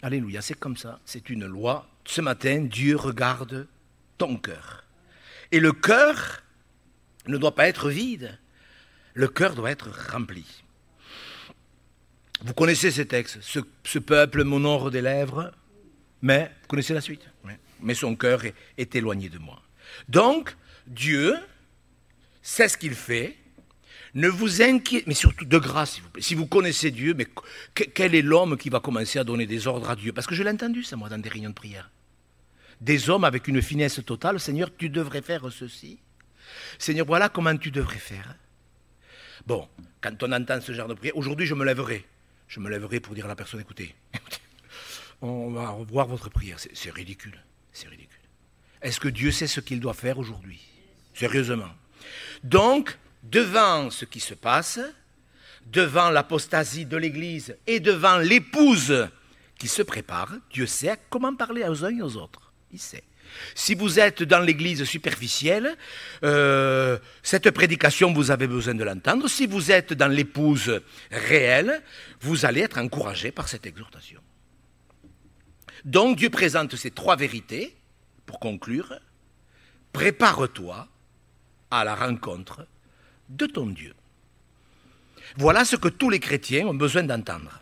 Alléluia, c'est comme ça, c'est une loi. Ce matin, Dieu regarde ton cœur. Et le cœur ne doit pas être vide. Le cœur doit être rempli. Vous connaissez ces textes. Ce peuple m'honore des lèvres, mais vous connaissez la suite. Mais son cœur est éloigné de moi. Donc, Dieu sait ce qu'il fait. Ne vous inquiétez, mais surtout de grâce, s'il vous plaît. Si vous connaissez Dieu, mais quel est l'homme qui va commencer à donner des ordres à Dieu? Parce que je l'ai entendu, ça, moi, dans des réunions de prière. Des hommes avec une finesse totale. Seigneur, tu devrais faire ceci. Seigneur, voilà comment tu devrais faire. Bon, quand on entend ce genre de prière, aujourd'hui, je me lèverai. Je me lèverai pour dire à la personne, écoutez, on va revoir votre prière. C'est ridicule. C'est ridicule. Est-ce que Dieu sait ce qu'il doit faire aujourd'hui? Sérieusement. Donc, devant ce qui se passe, devant l'apostasie de l'Église et devant l'épouse qui se prépare, Dieu sait comment parler aux uns et aux autres. Il sait. Si vous êtes dans l'Église superficielle, cette prédication, vous avez besoin de l'entendre. Si vous êtes dans l'épouse réelle, vous allez être encouragé par cette exhortation. Donc Dieu présente ces trois vérités, pour conclure. Prépare-toi à la rencontre de ton Dieu. Voilà ce que tous les chrétiens ont besoin d'entendre.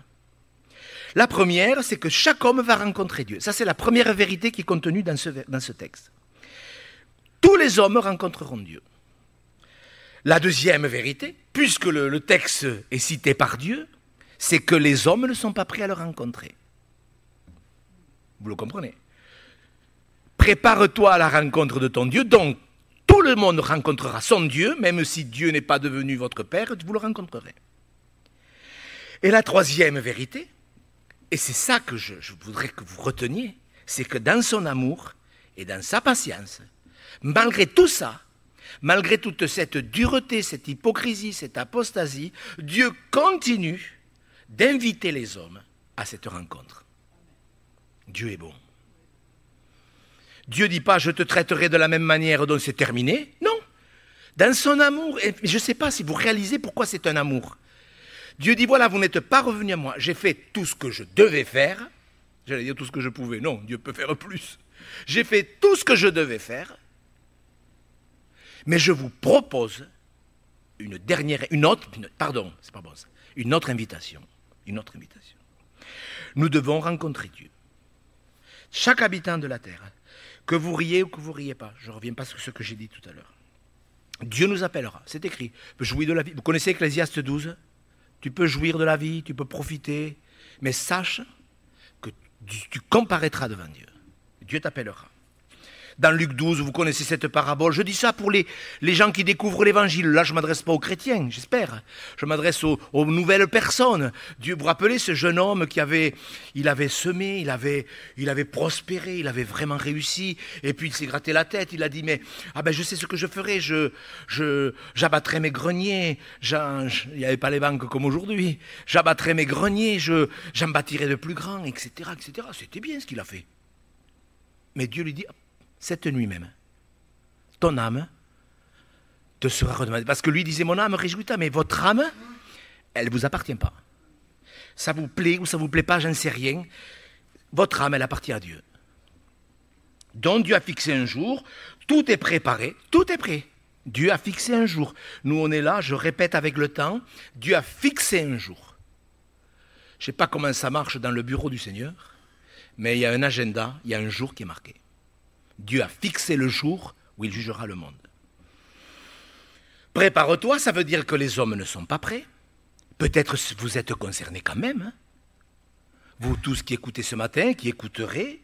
La première, c'est que chaque homme va rencontrer Dieu. Ça, c'est la première vérité qui est contenue dans ce texte. Tous les hommes rencontreront Dieu. La deuxième vérité, puisque le texte est cité par Dieu, c'est que les hommes ne sont pas prêts à le rencontrer. Vous le comprenez? Prépare-toi à la rencontre de ton Dieu, donc tout le monde rencontrera son Dieu, même si Dieu n'est pas devenu votre Père, vous le rencontrerez. Et la troisième vérité, et c'est ça que je voudrais que vous reteniez, c'est que dans son amour et dans sa patience, malgré tout ça, malgré toute cette dureté, cette hypocrisie, cette apostasie, Dieu continue d'inviter les hommes à cette rencontre. Dieu est bon. Dieu ne dit pas « je te traiterai de la même manière, donc c'est terminé ». Non. Dans son amour, et je ne sais pas si vous réalisez pourquoi c'est un amour. Dieu dit, voilà, vous n'êtes pas revenu à moi. J'ai fait tout ce que je devais faire. J'allais dire tout ce que je pouvais. Non, Dieu peut faire plus. J'ai fait tout ce que je devais faire. Mais je vous propose une autre invitation. Une autre invitation. Nous devons rencontrer Dieu. Chaque habitant de la terre, que vous riez ou que vous ne riez pas, je ne reviens pas sur ce que j'ai dit tout à l'heure. Dieu nous appellera, c'est écrit. Jouir de la vie. Vous connaissez Ecclésiaste 12 ? Tu peux jouir de la vie, tu peux profiter, mais sache que tu comparaîtras devant Dieu. Dieu t'appellera. Dans Luc 12, vous connaissez cette parabole. Je dis ça pour les gens qui découvrent l'Évangile. Là, je ne m'adresse pas aux chrétiens, j'espère. Je m'adresse aux nouvelles personnes. Dieu, vous vous rappelez ce jeune homme il avait semé, il avait prospéré, il avait vraiment réussi. Et puis il s'est gratté la tête. Il a dit, mais je sais ce que je ferai. J'abattrai mes greniers. Il n'y avait pas les banques comme aujourd'hui. J'abattrai mes greniers. J'en bâtirai de plus grands, etc., etc. C'était bien ce qu'il a fait. Mais Dieu lui dit, cette nuit même, ton âme te sera redemandée. Parce que lui disait, mon âme réjouis-toi, mais votre âme, elle ne vous appartient pas. Ça vous plaît ou ça ne vous plaît pas, j'en sais rien. Votre âme, elle appartient à Dieu. Donc Dieu a fixé un jour, tout est préparé, tout est prêt. Dieu a fixé un jour. Nous, on est là, je répète avec le temps, Dieu a fixé un jour. Je ne sais pas comment ça marche dans le bureau du Seigneur, mais il y a un agenda, il y a un jour qui est marqué. Dieu a fixé le jour où il jugera le monde. Prépare-toi, ça veut dire que les hommes ne sont pas prêts. Peut-être vous êtes concernés quand même. Hein. Vous tous qui écoutez ce matin, qui écouterez,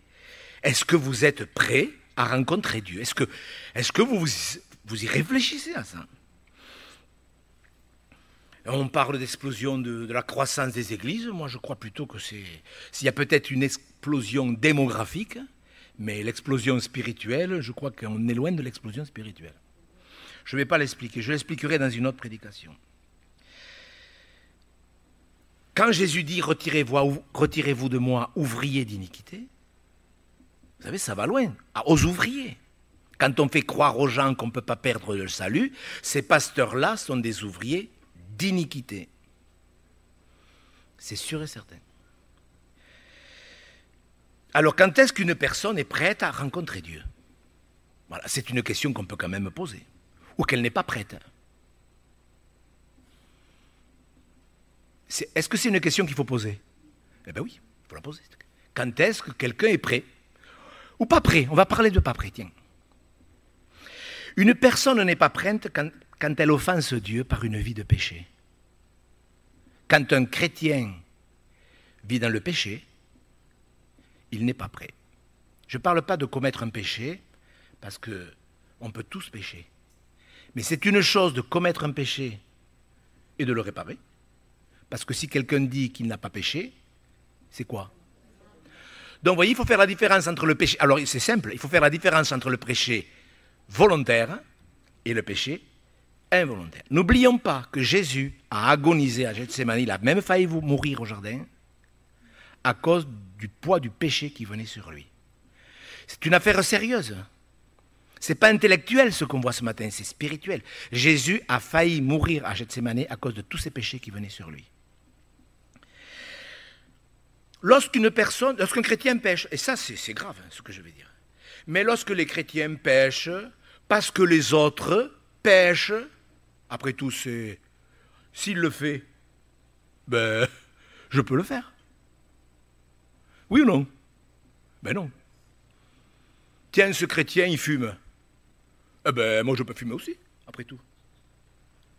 est-ce que vous êtes prêts à rencontrer Dieu? Est-ce que vous y réfléchissez à ça? On parle d'explosion de la croissance des églises. Moi, je crois plutôt que s'il y a peut-être une explosion démographique, mais l'explosion spirituelle, je crois qu'on est loin de l'explosion spirituelle. Je ne vais pas l'expliquer, je l'expliquerai dans une autre prédication. Quand Jésus dit « retirez-vous de moi, ouvriers d'iniquité », vous savez, ça va loin, aux ouvriers. Quand on fait croire aux gens qu'on ne peut pas perdre le salut, ces pasteurs-là sont des ouvriers d'iniquité. C'est sûr et certain. Alors, quand est-ce qu'une personne est prête à rencontrer Dieu? Voilà, c'est une question qu'on peut quand même poser. Ou qu'elle n'est pas prête. Est-ce que c'est une question qu'il faut poser? Eh bien oui, il faut la poser. Quand est-ce que quelqu'un est prêt? Ou pas prêt? On va parler de pas prêt, tiens. Une personne n'est pas prête quand elle offense Dieu par une vie de péché. Quand un chrétien vit dans le péché, il n'est pas prêt. Je ne parle pas de commettre un péché, parce qu'on peut tous pécher. Mais c'est une chose de commettre un péché et de le réparer. Parce que si quelqu'un dit qu'il n'a pas péché, c'est quoi? Donc, vous voyez, il faut faire la différence entre le péché... Alors, c'est simple, il faut faire la différence entre le péché volontaire et le péché involontaire. N'oublions pas que Jésus a agonisé à Gethsémani, il a même failli mourir au jardin, à cause du poids du péché qui venait sur lui. C'est une affaire sérieuse. Ce n'est pas intellectuel ce qu'on voit ce matin, c'est spirituel. Jésus a failli mourir à Gethsémani à cause de tous ces péchés qui venaient sur lui. Lorsqu'un chrétien pêche, et ça c'est grave ce que je vais dire, mais lorsque les chrétiens pêchent, parce que les autres pêchent, après tout c'est, s'il le fait, ben, je peux le faire. Oui ou non? Ben non. Tiens, ce chrétien, il fume. Eh ben, moi, je peux fumer aussi, après tout.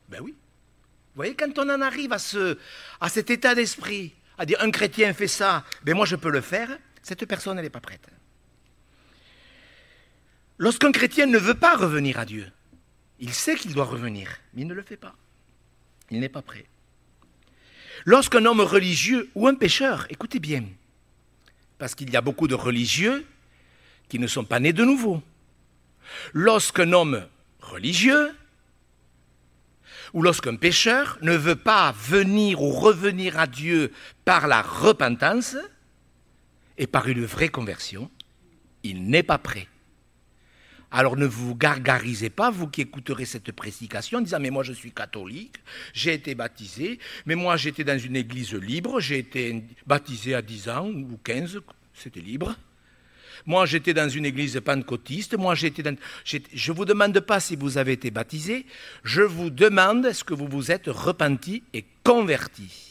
Ben oui. Vous voyez, quand on en arrive à cet état d'esprit, à dire, un chrétien fait ça, ben moi, je peux le faire, cette personne, elle n'est pas prête. Lorsqu'un chrétien ne veut pas revenir à Dieu, il sait qu'il doit revenir, mais il ne le fait pas. Il n'est pas prêt. Lorsqu'un homme religieux ou un pécheur, écoutez bien, parce qu'il y a beaucoup de religieux qui ne sont pas nés de nouveau. Lorsqu'un homme religieux ou lorsqu'un pécheur ne veut pas venir ou revenir à Dieu par la repentance et par une vraie conversion, il n'est pas prêt. Alors ne vous gargarisez pas, vous qui écouterez cette prédication, en disant « mais moi je suis catholique, j'ai été baptisé, mais moi j'étais dans une église libre, j'ai été baptisé à 10 ans ou 15, c'était libre. Moi j'étais dans une église pentecôtiste, moi j'étais dans... Je ne vous demande pas si vous avez été baptisé, je vous demande est-ce que vous vous êtes repenti et converti.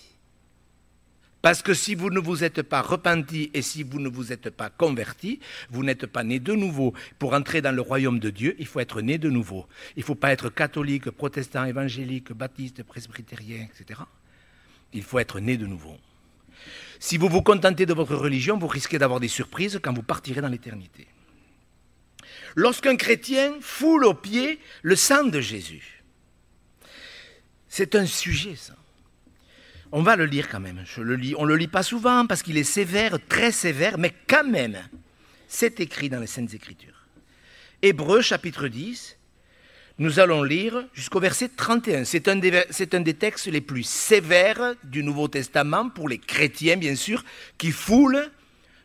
Parce que si vous ne vous êtes pas repenti et si vous ne vous êtes pas converti, vous n'êtes pas né de nouveau. Pour entrer dans le royaume de Dieu, il faut être né de nouveau. Il ne faut pas être catholique, protestant, évangélique, baptiste, presbytérien, etc. Il faut être né de nouveau. Si vous vous contentez de votre religion, vous risquez d'avoir des surprises quand vous partirez dans l'éternité. Lorsqu'un chrétien foule aux pieds le sang de Jésus, c'est un sujet, ça. On va le lire quand même. On ne le lit pas souvent parce qu'il est sévère, très sévère, mais quand même, c'est écrit dans les Saintes Écritures. Hébreux, chapitre 10, nous allons lire jusqu'au verset 31. C'est un des textes les plus sévères du Nouveau Testament pour les chrétiens, bien sûr, qui foulent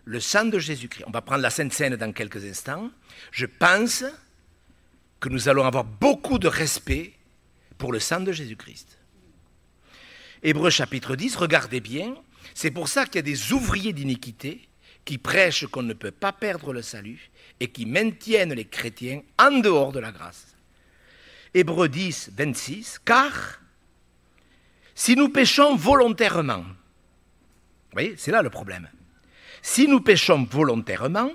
le sang de Jésus-Christ. On va prendre la Sainte Seine dans quelques instants. Je pense que nous allons avoir beaucoup de respect pour le sang de Jésus-Christ. Hébreux chapitre 10, regardez bien, c'est pour ça qu'il y a des ouvriers d'iniquité qui prêchent qu'on ne peut pas perdre le salut et qui maintiennent les chrétiens en dehors de la grâce. Hébreux 10, 26, car si nous péchons volontairement, vous voyez, c'est là le problème, si nous péchons volontairement,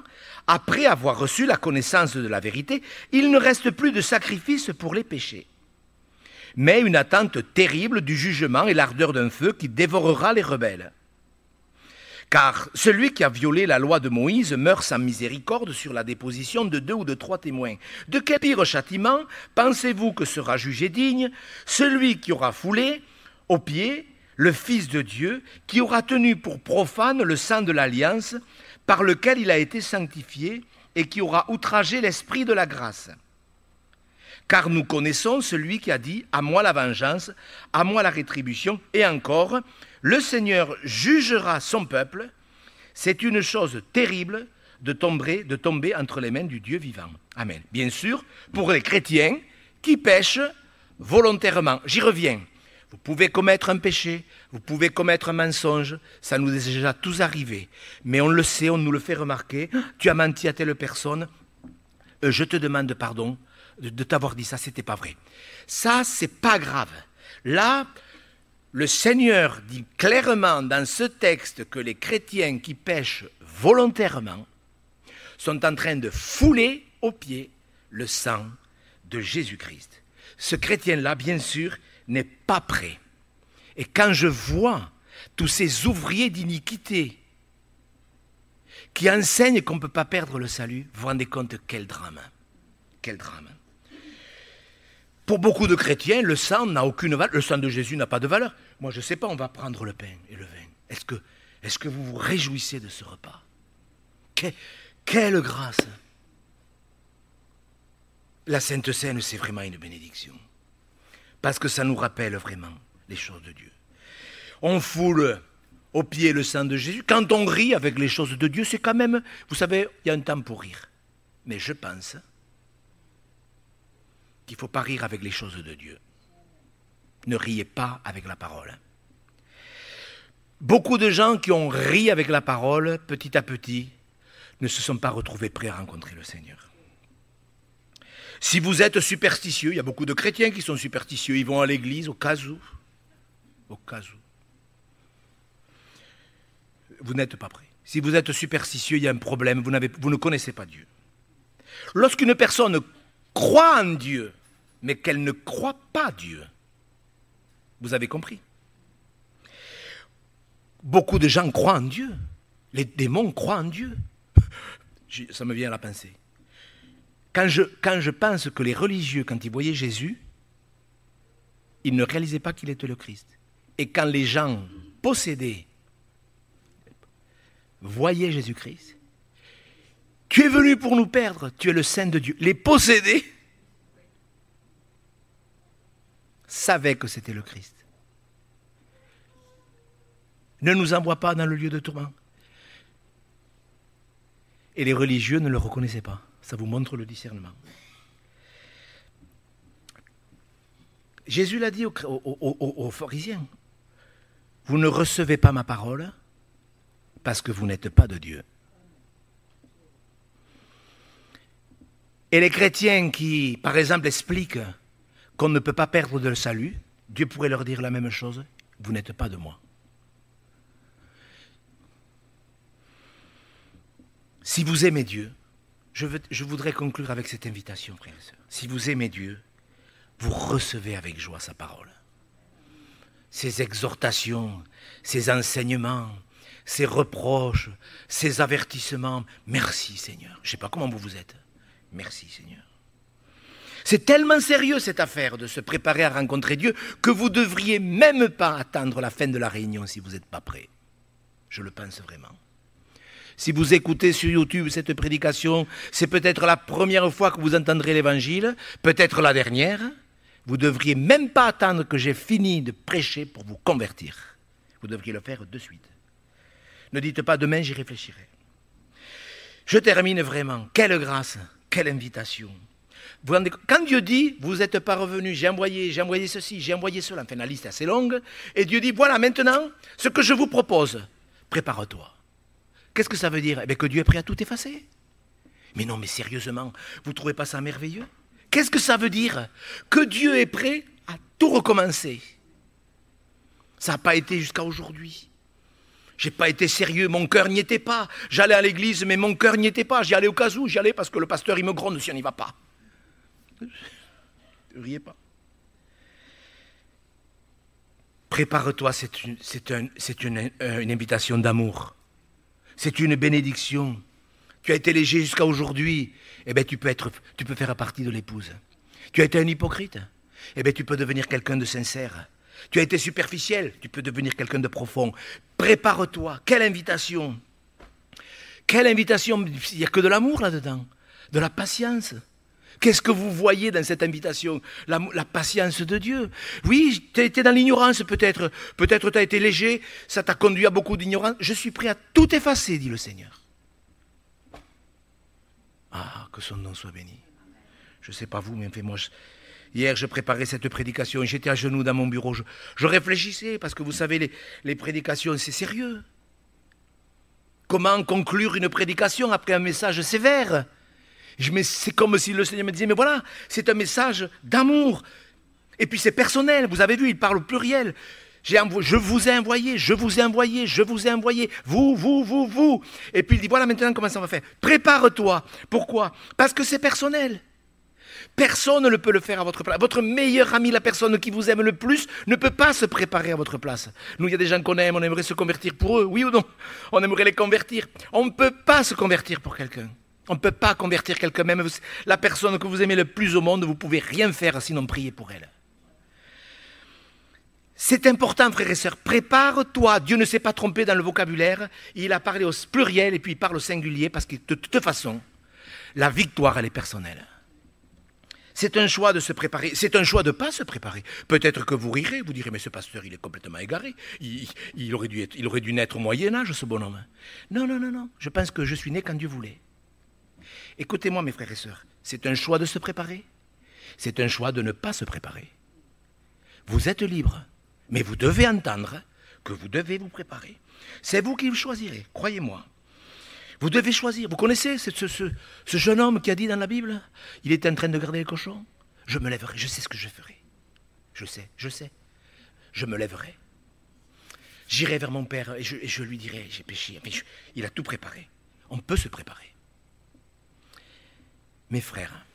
après avoir reçu la connaissance de la vérité, il ne reste plus de sacrifice pour les péchés, mais une attente terrible du jugement et l'ardeur d'un feu qui dévorera les rebelles. Car celui qui a violé la loi de Moïse meurt sans miséricorde sur la déposition de 2 ou de 3 témoins. De quel pire châtiment pensez-vous que sera jugé digne celui qui aura foulé aux pieds le Fils de Dieu, qui aura tenu pour profane le sang de l'alliance par lequel il a été sanctifié et qui aura outragé l'esprit de la grâce ? Car nous connaissons celui qui a dit « À moi la vengeance, à moi la rétribution » et encore « Le Seigneur jugera son peuple ». C'est une chose terrible de tomber entre les mains du Dieu vivant. Amen. Bien sûr, pour les chrétiens qui pêchent volontairement. J'y reviens. Vous pouvez commettre un péché, vous pouvez commettre un mensonge, ça nous est déjà tous arrivé. Mais on le sait, on nous le fait remarquer. Tu as menti à telle personne, je te demande pardon de t'avoir dit ça, c'était pas vrai. Ça, c'est pas grave. Là, le Seigneur dit clairement dans ce texte que les chrétiens qui pêchent volontairement sont en train de fouler aux pieds le sang de Jésus-Christ. Ce chrétien-là, bien sûr, n'est pas prêt. Et quand je vois tous ces ouvriers d'iniquité qui enseignent qu'on ne peut pas perdre le salut, vous vous rendez compte quel drame. Quel drame. Pour beaucoup de chrétiens, le sang n'a aucune valeur. Le sang de Jésus n'a pas de valeur. Moi, je ne sais pas, on va prendre le pain et le vin. Est-ce que vous vous réjouissez de ce repas? Quelle grâce! La Sainte Seine, c'est vraiment une bénédiction. Parce que ça nous rappelle vraiment les choses de Dieu. On foule aux pieds le sang de Jésus. Quand on rit avec les choses de Dieu, c'est quand même... Vous savez, il y a un temps pour rire. Mais je pense qu'il ne faut pas rire avec les choses de Dieu. Ne riez pas avec la parole. Beaucoup de gens qui ont ri avec la parole, petit à petit, ne se sont pas retrouvés prêts à rencontrer le Seigneur. Si vous êtes superstitieux, il y a beaucoup de chrétiens qui sont superstitieux, ils vont à l'église au cas où. Au cas où. Vous n'êtes pas prêts. Si vous êtes superstitieux, il y a un problème, vous ne connaissez pas Dieu. Lorsqu'une personne croit en Dieu, mais qu'elle ne croit pas Dieu, vous avez compris. Beaucoup de gens croient en Dieu. Les démons croient en Dieu. Ça me vient à la pensée. Quand je pense que les religieux, quand ils voyaient Jésus, ils ne réalisaient pas qu'il était le Christ. Et quand les gens possédés voyaient Jésus-Christ, tu es venu pour nous perdre, tu es le Saint de Dieu. Les possédés savaient que c'était le Christ. Ne nous envoie pas dans le lieu de tourment. Et les religieux ne le reconnaissaient pas. Ça vous montre le discernement. Jésus l'a dit aux pharisiens. Vous ne recevez pas ma parole parce que vous n'êtes pas de Dieu. Et les chrétiens qui, par exemple, expliquent qu'on ne peut pas perdre de le salut, Dieu pourrait leur dire la même chose. Vous n'êtes pas de moi. Si vous aimez Dieu, je voudrais conclure avec cette invitation, frères et sœurs. Si vous aimez Dieu, vous recevez avec joie sa parole. Ses exhortations, ses enseignements, ses reproches, ses avertissements. Merci Seigneur. Je ne sais pas comment vous êtes. Merci Seigneur. C'est tellement sérieux cette affaire de se préparer à rencontrer Dieu que vous ne devriez même pas attendre la fin de la réunion si vous n'êtes pas prêt. Je le pense vraiment. Si vous écoutez sur YouTube cette prédication, c'est peut-être la première fois que vous entendrez l'Évangile, peut-être la dernière. Vous ne devriez même pas attendre que j'ai fini de prêcher pour vous convertir. Vous devriez le faire de suite. Ne dites pas demain, j'y réfléchirai. Je termine vraiment. Quelle grâce, quelle invitation. Quand Dieu dit, vous n'êtes pas revenus, j'ai envoyé ceci, j'ai envoyé cela, enfin la liste est assez longue, et Dieu dit, voilà maintenant, ce que je vous propose, prépare-toi. Qu'est-ce que ça veut dire? Eh bien, que Dieu est prêt à tout effacer. Mais non, mais sérieusement, vous ne trouvez pas ça merveilleux? Qu'est-ce que ça veut dire? Que Dieu est prêt à tout recommencer. Ça n'a pas été jusqu'à aujourd'hui. Je n'ai pas été sérieux, mon cœur n'y était pas. J'allais à l'église, mais mon cœur n'y était pas. J'y allais au cas où, j'y allais parce que le pasteur, il me gronde si on n'y va pas. Ne riez pas. Prépare-toi, c'est une invitation d'amour. C'est une bénédiction. Tu as été léger jusqu'à aujourd'hui, eh bien tu peux faire partie de l'épouse. Tu as été un hypocrite, eh bien tu peux devenir quelqu'un de sincère. Tu as été superficiel, tu peux devenir quelqu'un de profond. Prépare-toi, quelle invitation! Quelle invitation! Il n'y a que de l'amour là-dedans, de la patience. Qu'est-ce que vous voyez dans cette invitation? La patience de Dieu. Oui, tu as été dans l'ignorance peut-être. Peut-être tu as été léger, ça t'a conduit à beaucoup d'ignorance. Je suis prêt à tout effacer, dit le Seigneur. Ah, que son nom soit béni. Je ne sais pas vous, mais moi, hier je préparais cette prédication, j'étais à genoux dans mon bureau. Je réfléchissais, parce que vous savez, les prédications, c'est sérieux. Comment conclure une prédication après un message sévère? C'est comme si le Seigneur me disait, mais voilà, c'est un message d'amour. Et puis c'est personnel, vous avez vu, il parle au pluriel. Je vous ai envoyé, vous. Et puis il dit, voilà maintenant comment ça va faire. Prépare-toi. Pourquoi? Parce que c'est personnel. Personne ne peut le faire à votre place. Votre meilleur ami, la personne qui vous aime le plus, ne peut pas se préparer à votre place. Nous, il y a des gens qu'on aime, on aimerait se convertir pour eux, oui ou non? On aimerait les convertir. On ne peut pas se convertir pour quelqu'un. On ne peut pas convertir quelqu'un, même la personne que vous aimez le plus au monde, vous ne pouvez rien faire sinon prier pour elle. C'est important, frères et sœurs. Prépare-toi. Dieu ne s'est pas trompé dans le vocabulaire. Il a parlé au pluriel et puis il parle au singulier parce que de toute façon, la victoire, elle est personnelle. C'est un choix de se préparer. C'est un choix de ne pas se préparer. Peut-être que vous rirez, vous direz, mais ce pasteur, il est complètement égaré. Il aurait dû naître au Moyen-Âge, ce bonhomme. Non, non, non, non. Je pense que je suis né quand Dieu voulait. Écoutez-moi, mes frères et sœurs. C'est un choix de se préparer. C'est un choix de ne pas se préparer. Vous êtes libre, mais vous devez entendre que vous devez vous préparer. C'est vous qui le choisirez, croyez-moi. Vous devez choisir. Vous connaissez ce jeune homme qui a dit dans la Bible, il était en train de garder les cochons. Je me lèverai, je sais ce que je ferai. Je sais. Je me lèverai. J'irai vers mon père et je lui dirai, j'ai péché. Mais il a tout préparé. On peut se préparer. Mes frères,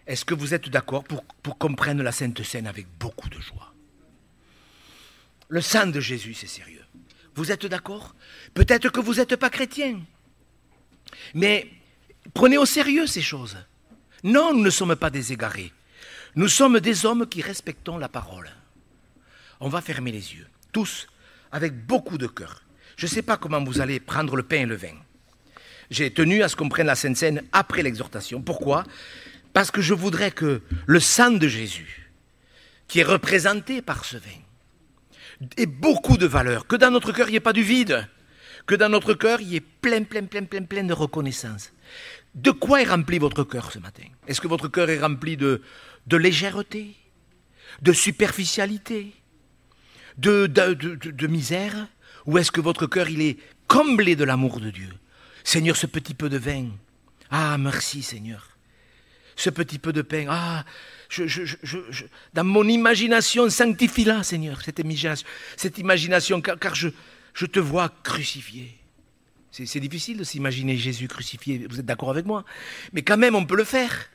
est-ce que vous êtes d'accord pour qu'on prenne la Sainte Seine avec beaucoup de joie? Le sang de Jésus, c'est sérieux. Vous êtes d'accord? Peut-être que vous n'êtes pas chrétien. Mais prenez au sérieux ces choses. Non, nous ne sommes pas des égarés. Nous sommes des hommes qui respectons la parole. On va fermer les yeux, tous, avec beaucoup de cœur. Je ne sais pas comment vous allez prendre le pain et le vin. J'ai tenu à ce qu'on prenne la Sainte Seine après l'exhortation. Pourquoi? Parce que je voudrais que le sang de Jésus, qui est représenté par ce vin, ait beaucoup de valeur, que dans notre cœur, il n'y ait pas du vide, que dans notre cœur, il y ait plein de reconnaissance. De quoi est rempli votre cœur ce matin? Est-ce que votre cœur est rempli de légèreté, de superficialité, de misère? Ou est-ce que votre cœur, il est comblé de l'amour de Dieu? Seigneur, ce petit peu de vin, ah, merci Seigneur. Ce petit peu de pain, ah, dans mon imagination, sanctifie-la, Seigneur, cette imagination, car je te vois crucifié. C'est difficile de s'imaginer Jésus crucifié, vous êtes d'accord avec moi? Mais quand même, on peut le faire.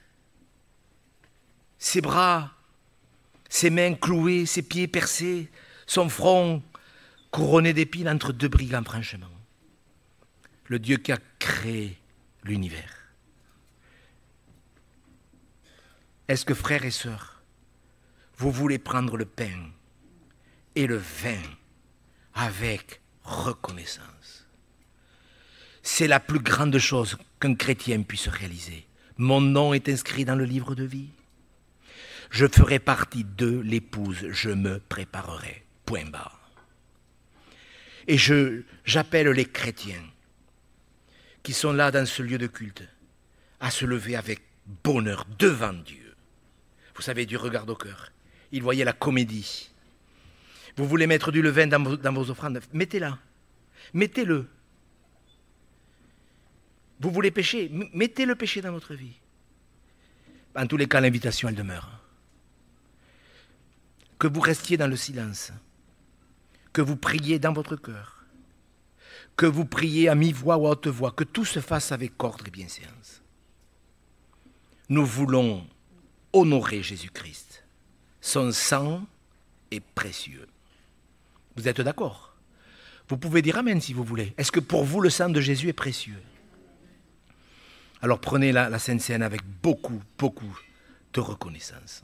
Ses bras, ses mains clouées, ses pieds percés, son front couronné d'épines entre deux brigands, franchement. Le Dieu qui a créé l'univers. Est-ce que, frères et sœurs, vous voulez prendre le pain et le vin avec reconnaissance? C'est la plus grande chose qu'un chrétien puisse réaliser. Mon nom est inscrit dans le livre de vie. Je ferai partie de l'épouse, je me préparerai. Point barre. Et j'appelle les chrétiens qui sont là dans ce lieu de culte à se lever avec bonheur devant Dieu. Vous savez, Dieu regarde au cœur. Il voyait la comédie. Vous voulez mettre du levain dans vos offrandes? Mettez-la. Mettez-le. Vous voulez pécher? Mettez le péché dans votre vie. En tous les cas, l'invitation, elle demeure. Que vous restiez dans le silence. Que vous priez dans votre cœur. Que vous priez à mi-voix ou à haute voix. Que tout se fasse avec ordre et bienséance. Nous voulons honorer Jésus-Christ. Son sang est précieux. Vous êtes d'accord? Vous pouvez dire amen si vous voulez. Est-ce que pour vous le sang de Jésus est précieux? Alors prenez la Sainte Seine avec beaucoup de reconnaissance.